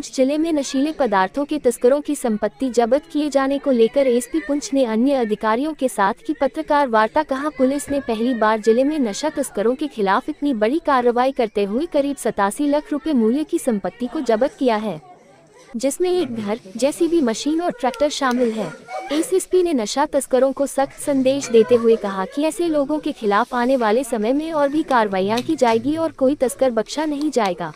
पुंछ जिले में नशीले पदार्थों के तस्करों की संपत्ति जब्त किए जाने को लेकर एसपी पुंछ ने अन्य अधिकारियों के साथ की पत्रकार वार्ता। कहा, पुलिस ने पहली बार जिले में नशा तस्करों के खिलाफ इतनी बड़ी कार्रवाई करते हुए करीब 87 लाख रुपए मूल्य की संपत्ति को जब्त किया है, जिसमें एक घर, जेसीबी मशीन और ट्रैक्टर शामिल है। एसपी ने नशा तस्करों को सख्त संदेश देते हुए कहा कि ऐसे लोगों के खिलाफ आने वाले समय में और भी कार्रवाइयां की जाएगी और कोई तस्कर बख्शा नहीं जाएगा।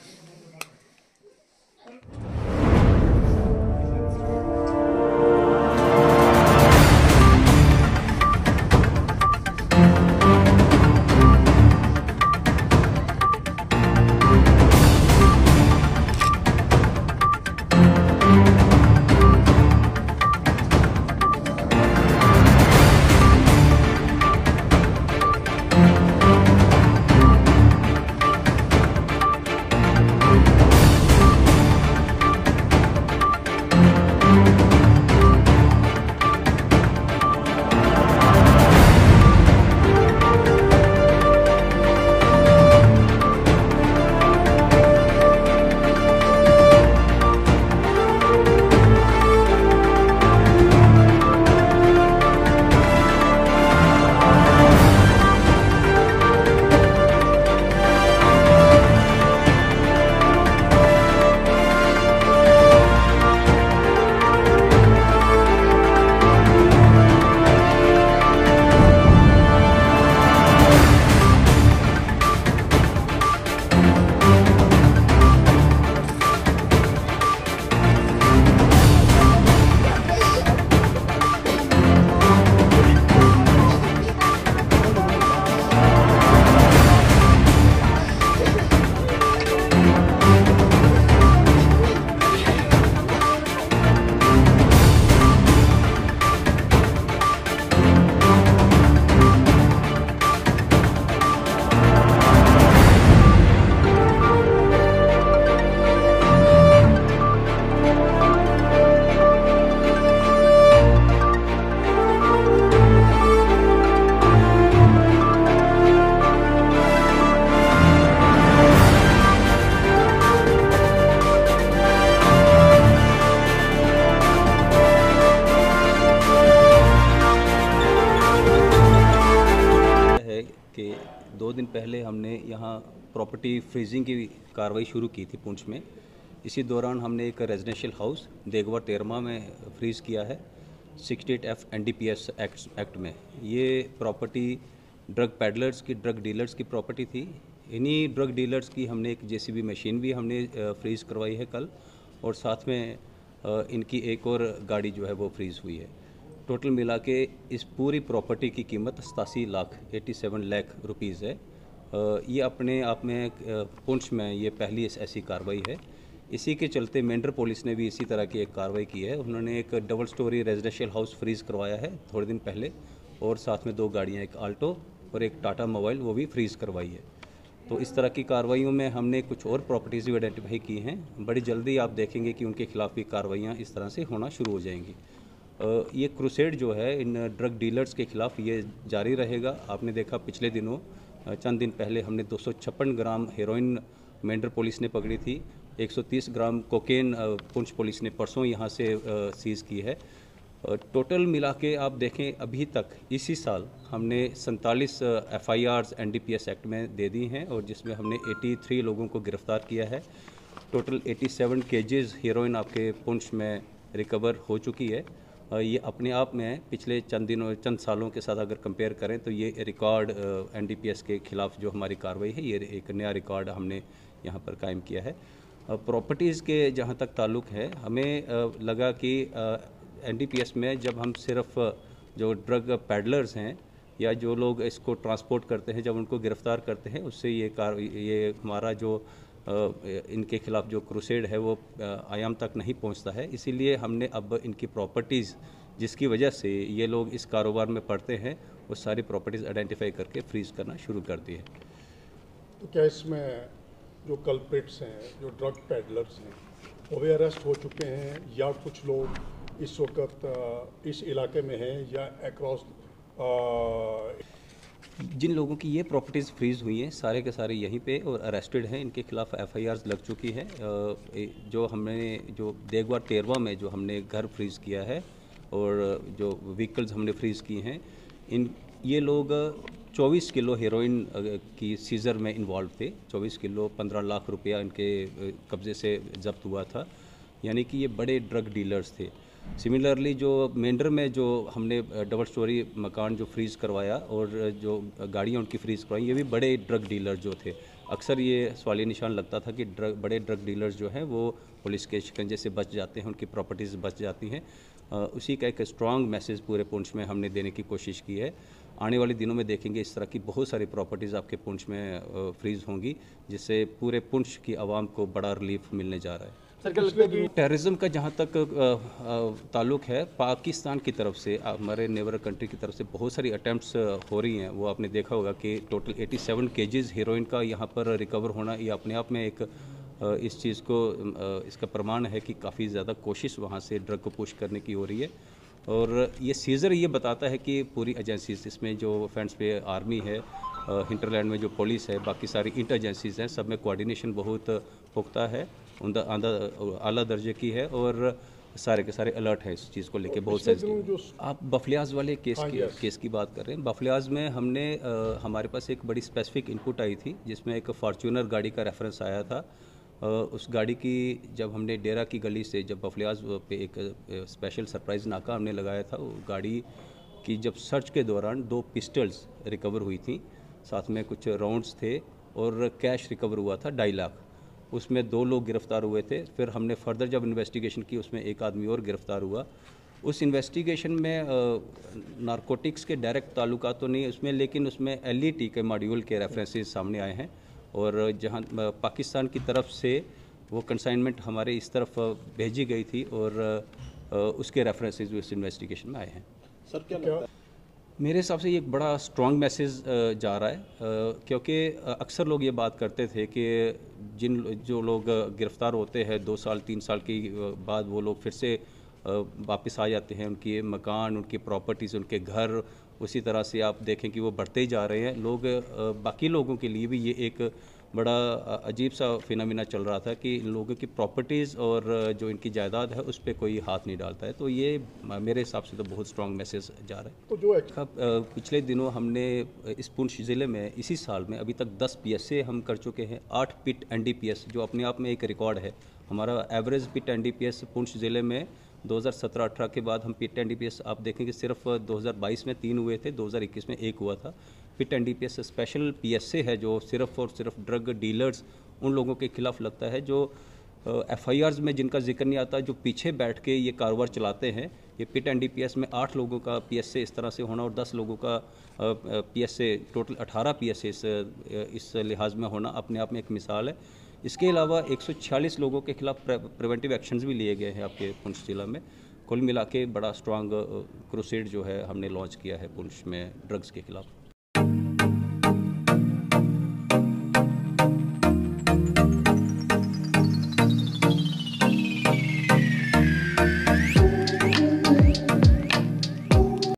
कि 2 दिन पहले हमने यहाँ प्रॉपर्टी फ्रीजिंग की कार्रवाई शुरू की थी पुंछ में। इसी दौरान हमने एक रेजिडेंशियल हाउस देगवा तेरमा में फ्रीज़ किया है 68F NDPS एक्ट में। ये प्रॉपर्टी ड्रग पैडलर्स की, ड्रग डीलर्स की प्रॉपर्टी थी। इन्हीं ड्रग डीलर्स की हमने एक JCB मशीन भी हमने फ्रीज़ करवाई है कल, और साथ में इनकी एक और गाड़ी जो है वो फ्रीज़ हुई है। टोटल मिला के इस पूरी प्रॉपर्टी की कीमत 87 लाख रुपीज़ है। ये अपने आप में पुंछ में ये पहली ऐसी कार्रवाई है। इसी के चलते मेंढर पुलिस ने भी इसी तरह की एक कार्रवाई की है। उन्होंने एक double storey residential house freeze करवाया है थोड़े दिन पहले, और साथ में 2 गाड़ियाँ, एक आल्टो और एक टाटा मोबाइल, वो भी फ्रीज़ करवाई है। तो इस तरह की कार्रवाइयों में हमने कुछ और प्रॉपर्टीज़ भी आइडेंटिफाई की हैं। बड़ी जल्दी आप देखेंगे कि उनके खिलाफ भी कार्रवाइयाँ इस तरह से होना शुरू हो जाएंगी। ये क्रूसेड जो है इन ड्रग डीलर्स के खिलाफ ये जारी रहेगा। आपने देखा पिछले दिनों चंद दिन पहले हमने 256 ग्राम हेरोइन मेंढर पुलिस ने पकड़ी थी। 130 ग्राम कोकेन पुंछ पुलिस ने परसों यहाँ से सीज़ की है। टोटल मिला के आप देखें अभी तक इसी साल हमने 47 FIRs NDPS एक्ट में दे दी हैं, और जिसमें हमने 83 लोगों को गिरफ्तार किया है। टोटल 87 केजेस हीरोइन आपके पुंछ में रिकवर हो चुकी है। ये अपने आप में पिछले चंद सालों के साथ अगर कंपेयर करें तो ये रिकॉर्ड NDPS के खिलाफ जो हमारी कार्रवाई है, ये एक नया रिकॉर्ड हमने यहाँ पर कायम किया है। प्रॉपर्टीज़ के जहाँ तक ताल्लुक़ है, हमें लगा कि NDPS में जब हम सिर्फ जो ड्रग पैडलर्स हैं या जो लोग इसको ट्रांसपोर्ट करते हैं, जब उनको गिरफ़्तार करते हैं, उससे ये हमारा जो इनके खिलाफ जो क्रूसेड है वो आयाम तक नहीं पहुंचता है। इसीलिए हमने अब इनकी प्रॉपर्टीज़ जिसकी वजह से ये लोग इस कारोबार में पड़ते हैं, वो सारी प्रॉपर्टीज़ आइडेंटिफाई करके फ्रीज़ करना शुरू कर दी है। तो क्या इसमें जो कल्प्रिट्स हैं, जो ड्रग पैडलर्स हैं, वो भी अरेस्ट हो चुके हैं, या कुछ लोग इस वक्त इस इलाके में हैं या अक्रॉस जिन लोगों की ये प्रॉपर्टीज़ फ्रीज़ हुई हैं सारे के सारे यहीं पे और अरेस्टेड हैं, इनके खिलाफ एफआईआर लग चुकी है। जो हमने जो देगवार तेरवा में जो हमने घर फ्रीज़ किया है और जो व्हीकल्स हमने फ्रीज़ किए हैं, ये लोग 24 किलो हेरोइन की सीज़र में इन्वॉल्व थे। 24 किलो 15 लाख रुपया इनके कब्ज़े से जब्त हुआ था, यानी कि ये बड़े ड्रग डीलर्स थे। सिमिलरली जो मेंढर में जो हमने डबल स्टोरी मकान जो फ्रीज़ करवाया और जो गाड़ियाँ उनकी फ्रीज़ करवाई, ये भी बड़े ड्रग डीलर जो थे। अक्सर ये सवालिया निशान लगता था कि बड़े ड्रग डीलर्स जो हैं वो पुलिस के शिकंजे से बच जाते हैं, उनकी प्रॉपर्टीज़ बच जाती हैं। उसी का एक स्ट्रॉन्ग मैसेज पूरे पुंछ में हमने देने की कोशिश की है। आने वाले दिनों में देखेंगे इस तरह की बहुत सारी प्रॉपर्टीज़ आपके पुंछ में फ्रीज़ होंगी, जिससे पूरे पुंछ की आवाम को बड़ा रिलीफ मिलने जा रहा है। टेररिज्म का जहाँ तक ताल्लुक है, पाकिस्तान की तरफ से हमारे नेबर कंट्री की तरफ से बहुत सारी अटैम्प्ट्स हो रही हैं। वो आपने देखा होगा कि टोटल 87 केजीज़ हीरोइन का यहाँ पर रिकवर होना, ये अपने आप में एक इस चीज़ को इसका प्रमाण है कि काफ़ी ज़्यादा कोशिश वहाँ से ड्रग को पुश करने की हो रही है। और ये सीज़र ये बताता है कि पूरी एजेंसीज, इसमें जो फ्रेंड्स पे आर्मी है, हिंटरलैंड में जो पुलिस है, बाकी सारी इंटर एजेंसीज हैं, सब में कोऑर्डिनेशन बहुत पुख्ता है, आला दर्जे की है और सारे के सारे अलर्ट हैं इस चीज़ को लेके। बहुत सारे आप बफलियाज वाले केस की बात कर रहे हैं। बफलियाज में हमने हमारे पास एक बड़ी स्पेसिफिक इनपुट आई थी, जिसमें एक फॉर्च्यूनर गाड़ी का रेफरेंस आया था। उस गाड़ी की जब हमने डेरा की गली से जब बफलियाज पे एक स्पेशल सरप्राइज़ नाका हमने लगाया था, वो गाड़ी की जब सर्च के दौरान 2 पिस्टल्स रिकवर हुई थी, साथ में कुछ राउंड्स थे और कैश रिकवर हुआ था 2.5 लाख। उसमें 2 लोग गिरफ्तार हुए थे। फिर हमने फर्दर जब इन्वेस्टिगेशन की, उसमें एक आदमी और गिरफ्तार हुआ। उस इन्वेस्टिगेशन में नारकोटिक्स के डायरेक्ट ताल्लुकात तो नहीं उसमें, लेकिन उसमें LET के मॉड्यूल के रेफरेंसेस सामने आए हैं और जहां पाकिस्तान की तरफ से वो कंसाइनमेंट हमारे इस तरफ भेजी गई थी और उसके रेफरेंसेस उस इन्वेस्टिगेशन में आए हैं। सर क्या लगता है? मेरे हिसाब से ये एक बड़ा स्ट्रॉन्ग मैसेज जा रहा है, क्योंकि अक्सर लोग ये बात करते थे कि जो लोग गिरफ्तार होते हैं 2 साल 3 साल के बाद वो लोग फिर से वापस आ जाते हैं, उनके मकान, उनकी प्रॉपर्टीज़, उनके घर, उसी तरह से आप देखें कि वो बढ़ते ही जा रहे हैं। लोग बाकी लोगों के लिए भी ये एक बड़ा अजीब सा फिनोमिना चल रहा था कि इन लोगों की प्रॉपर्टीज़ और जो इनकी जायदाद है उस पर कोई हाथ नहीं डालता है। तो ये मेरे हिसाब से तो बहुत स्ट्रॉन्ग मैसेज जा रहा है। तो जो पिछले दिनों हमने इस पुंछ ज़िले में इसी साल में अभी तक 10 PSA हम कर चुके हैं। 8 पिट NDPS जो अपने आप में एक रिकॉर्ड है। हमारा एवरेज पिट NDPS पुंछ ज़िले में 2017-18 के बाद हम पिट NDPS आप देखेंगे सिर्फ 2022 में 3 हुए थे, 2021 में 1 हुआ था। पिट NDPS स्पेशल PSA है जो सिर्फ और सिर्फ ड्रग डीलर्स उन लोगों के खिलाफ लगता है जो FIRs में जिनका जिक्र नहीं आता, जो पीछे बैठ के ये कारोबार चलाते हैं। ये पिट NDPS में 8 लोगों का PSA इस तरह से होना और 10 लोगों का PSA, टोटल 18 PSA इस लिहाज में होना अपने आप में एक मिसाल है। इसके अलावा 146 लोगों के खिलाफ प्रिवेंटिव एक्शंस भी लिए गए हैं आपके पुंछ जिला में। कुल मिला के बड़ा स्ट्रॉन्ग क्रूसेड जो है हमने लॉन्च किया है पुंछ में ड्रग्स के खिलाफ।